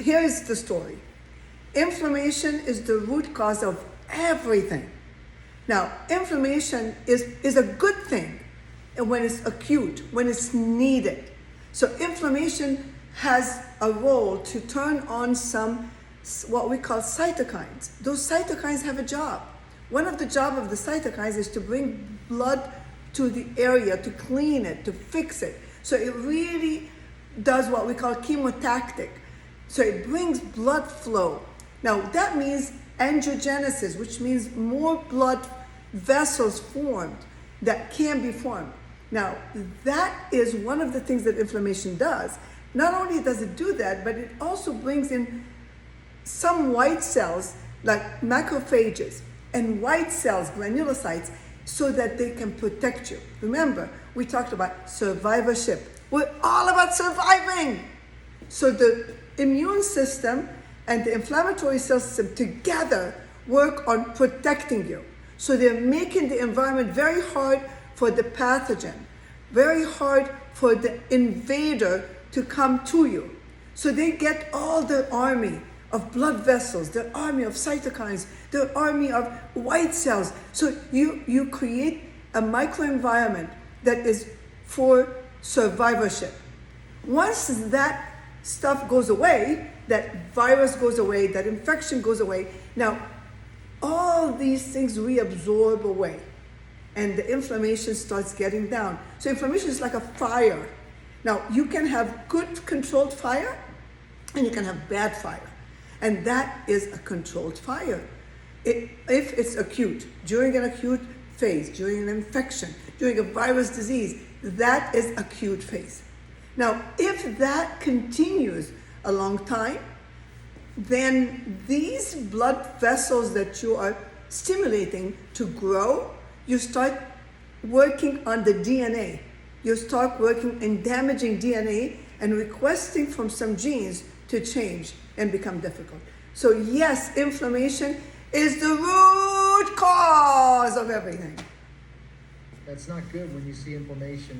here's the story. Inflammation is the root cause of everything. Now, inflammation is a good thing when it's acute, when it's needed. So inflammation has a role to turn on some, what we call cytokines. Those cytokines have a job. One of the job of the cytokines is to bring blood to the area, to clean it, to fix it. So it really does what we call chemotactic. So it brings blood flow. Now that means angiogenesis, which means more blood vessels formed that can be formed. Now that is one of the things that inflammation does. Not only does it do that, but it also brings in some white cells like macrophages and white cells, granulocytes, so that they can protect you. Remember, we talked about survivorship. We're all about surviving. So the immune system and the inflammatory cell system together work on protecting you. So they're making the environment very hard for the pathogen, very hard for the invader to come to you. So they get all the army of blood vessels, the army of cytokines, the army of white cells. So you create a microenvironment that is for survivorship. Once that stuff goes away, that virus goes away, that infection goes away, now all these things reabsorb away and the inflammation starts getting down. So inflammation is like a fire. Now you can have good controlled fire and you can have bad fire. And that is a controlled fire. If it's acute, during an acute phase, during an infection, during a virus disease, that is acute phase. Now, if that continues a long time, then these blood vessels that you are stimulating to grow, you start working on the DNA. You start working and damaging DNA and requesting from some genes to change and become difficult. So yes, inflammation is the root cause of everything. That's not good when you see inflammation